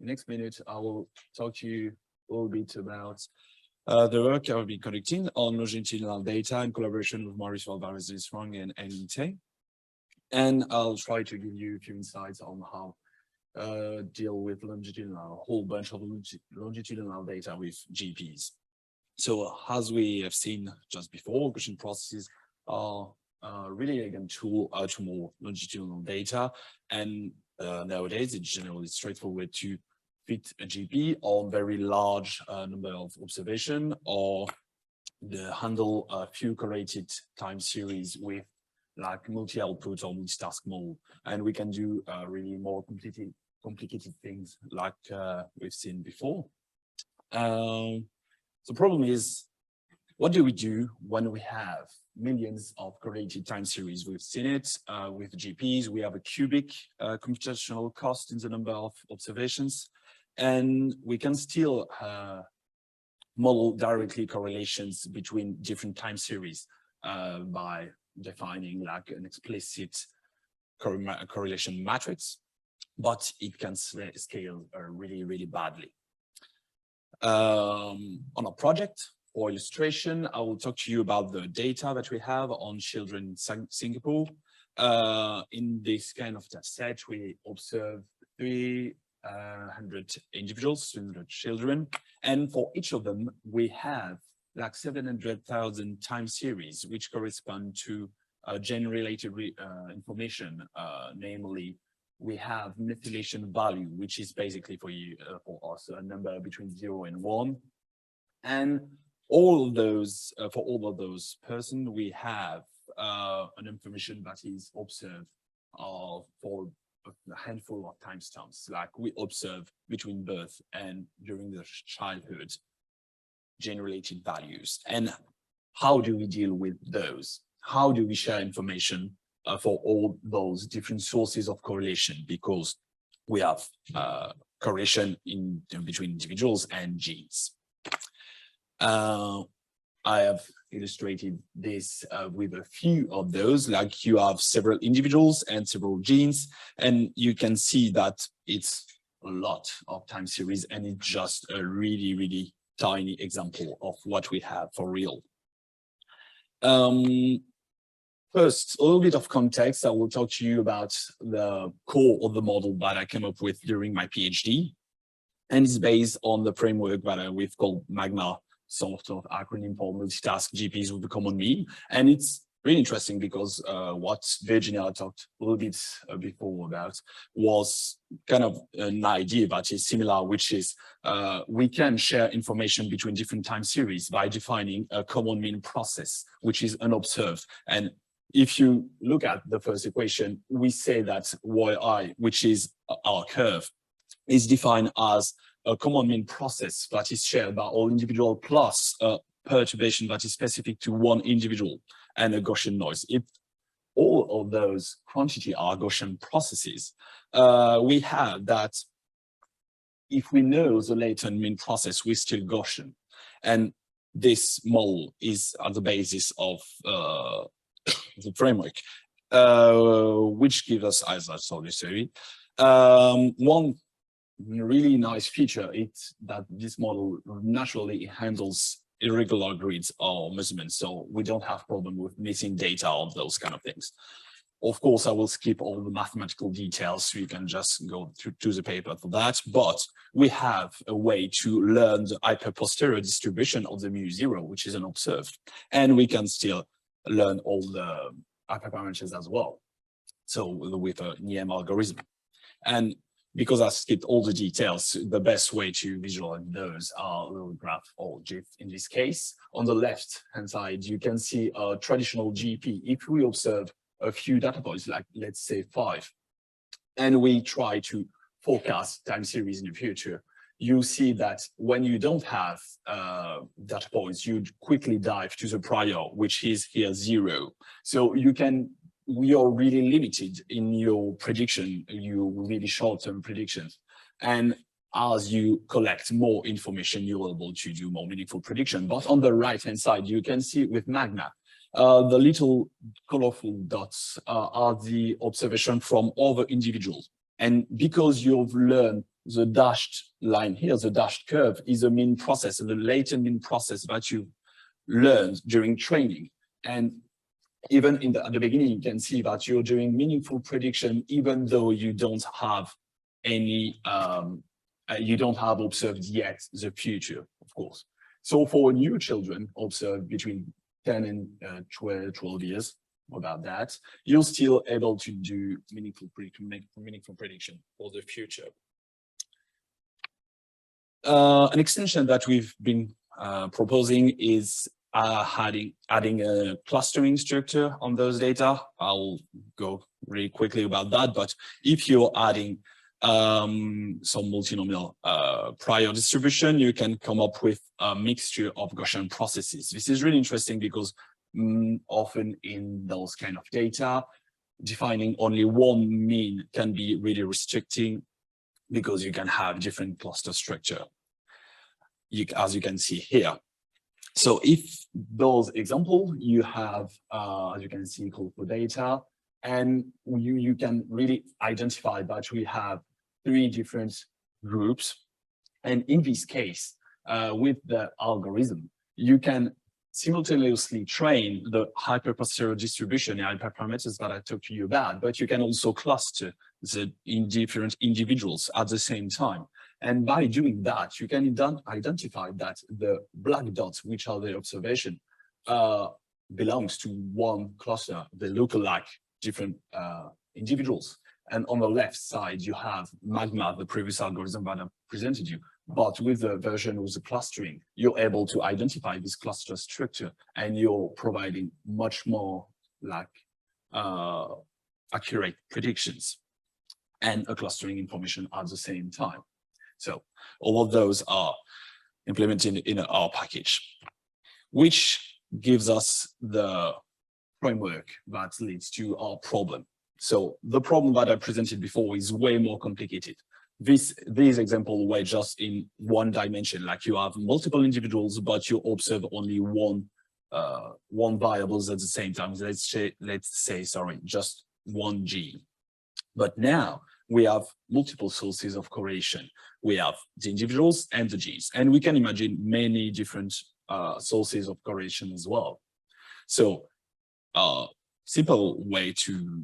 the next minute, I will talk to you a little bit about the work I will be conducting on longitudinal data in collaboration with Mauricio, Álvarez, and ADSAI. And I'll try to give you a few insights on how deal with longitudinal, a whole bunch of longitudinal data with GPs. So as we have seen just before, Gaussian processes are really elegant tool to more longitudinal data, and nowadays it's generally straightforward to fit a GP on very large number of observation, or handle a few correlated time series with like multi-output or multitask model, and we can do really more complicated things like we've seen before. The problem is, what do we do when we have millions of correlated time series? We've seen it with GPs. We have a cubic computational cost in the number of observations, and we can still model directly correlations between different time series by defining like an explicit correlation matrix, but it can scale really, really badly. On a project or illustration, I will talk to you about the data that we have on children in Singapore. In this kind of data set, we observe 300 individuals, 300 children, and for each of them, we have like 700,000 time series, which correspond to gene-related information, namely, we have methylation value, which is basically for you, for us, a number between 0 and 1. And all of those, for all of those persons, we have an information that is observed for a handful of timestamps, like we observe between birth and during the childhood gene-related values. And how do we deal with those? How do we share information for all those different sources of correlation, because we have correlation in between individuals and genes. I have illustrated this with a few of those, like you have several individuals and several genes, and you can see that it's a lot of time series, and it's just a really, really tiny example of what we have for real. First, a little bit of context. I will talk to you about the core of the model that I came up with during my PhD. And it's based on the framework that we've called Magma, sort of acronym for multitask GPs with a common mean. And it's really interesting because what Virginia talked a little bit before about was kind of an idea that is similar, which is we can share information between different time series by defining a common mean process, which is unobserved. And if you look at the first equation, we say that yi, which is our curve, is defined as a common mean process that is shared by all individual plus a perturbation that is specific to one individual and a Gaussian noise. If all of those quantities are Gaussian processes, we have that if we know the latent mean process, we're still Gaussian. And this model is at the basis of the framework, which gives us, as I told you, sorry, one really nice feature is that this model naturally handles irregular grids or measurements, so we don't have problem with missing data or those kind of things. Of course, I will skip all the mathematical details, so you can just go to the paper for that, but we have a way to learn the hyperposterior distribution of the mu0, which is unobserved, and we can still learn all the hyperparameters as well, so with a NIM algorithm. And because I skipped all the details, the best way to visualize those are a little graph or GIF in this case. On the left-hand side, you can see a traditional GP. If we observe a few data points, like let's say 5, and we try to forecast time series in the future, you see that when you don't have data points, you quickly dive to the prior, which is here 0. So we are really limited in your prediction, your really short-term predictions. And as you collect more information, you're able to do more meaningful prediction. But on the right-hand side, you can see with Magma, the little colorful dots are the observation from other individuals. And because you've learned the dashed line here, the dashed curve, is a mean process, the latent mean process that you learned during training. And even at the beginning, you can see that you're doing meaningful prediction, even though you don't have any, you don't have observed yet the future, of course. So for new children observed between 10 and 12 years, about that, you're still able to do meaningful prediction for the future. An extension that we've been proposing is adding a clustering structure on those data. I'll go really quickly about that, but if you're adding some multinomial prior distribution, you can come up with a mixture of Gaussian processes. This is really interesting because often in those kind of data, defining only one mean can be really restricting because you can have different cluster structure, as you can see here. So if those example, you have, as you can see, call for data, and you can really identify that we have 3 different groups. And in this case, with the algorithm, you can simultaneously train the hyperposterior distribution and hyperparameters that I talked to you about, but you can also cluster the different individuals at the same time. And by doing that, you can identify that the black dots, which are the observation, belongs to one cluster. They look like different individuals. And on the left side, you have Magma, the previous algorithm that I presented you. But with the version with the clustering, you're able to identify this cluster structure, and you're providing much more like accurate predictions and a clustering information at the same time. So all of those are implemented in our package, which gives us the framework that leads to our problem. So the problem that I presented before is way more complicated. These examples were just in one dimension, like you have multiple individuals, but you observe only one variables at the same time. Let's say, sorry, just one gene. But now we have multiple sources of correlation. We have the individuals and the genes, and we can imagine many different sources of correlation as well. So simple way to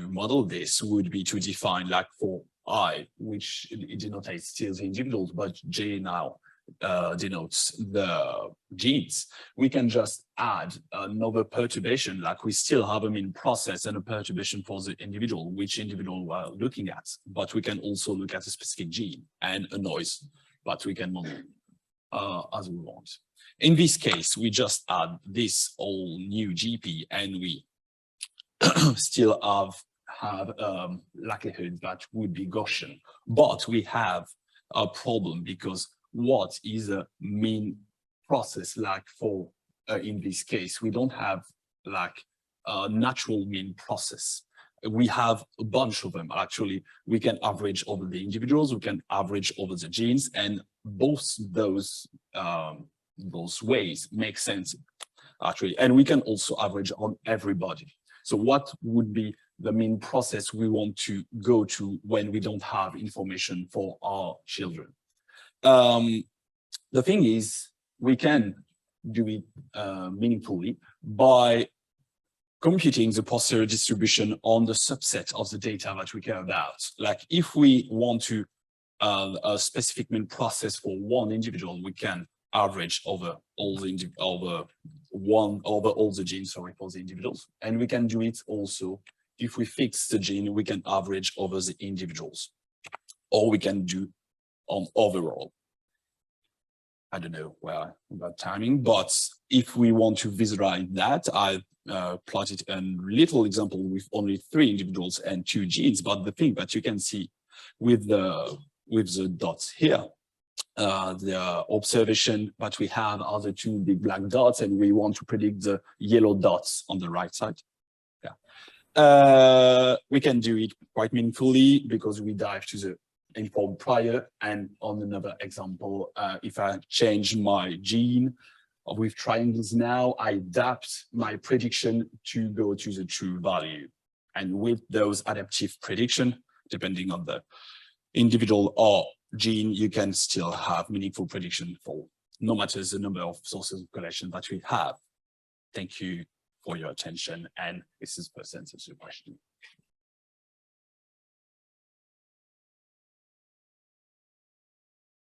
model this would be to define, like for I, which it denotes still the individuals, but J now denotes the genes. We can just add another perturbation, like we still have a mean process and a perturbation for the individual, which individual we're looking at, but we can also look at a specific gene and a noise, but we can model as we want. In this case, we just add this all new GP, and we still have likelihood that would be Gaussian, but we have a problem because what is a mean process like for in this case? We don't have like a natural mean process. We have a bunch of them. Actually, we can average over the individuals, we can average over the genes, and both those ways make sense actually. And we can also average on everybody. So what would be the mean process we want to go to when we don't have information for our children? The thing is, we can do it meaningfully by computing the posterior distribution on the subset of the data that we care about. Like if we want to a specific mean process for one individual, we can average over all the all the genes, sorry, for the individuals, and we can do it also if we fix the gene. We can average over the individuals, or we can do on overall. I don't know where about timing, but if we want to visualize that, I plotted a little example with only 3 individuals and 2 genes. But the thing that you can see with the dots here, the observation that we have are the 2 big black dots, and we want to predict the yellow dots on the right side. Yeah, we can do it quite meaningfully because we dive to the informed prior. And on another example, if I change my gene with triangles now, I adapt my prediction to go to the true value. And with those adaptive prediction, depending on the individual or gene, you can still have meaningful prediction for no matter the number of sources of collection that we have. Thank you for your attention, and this is the answer to your question.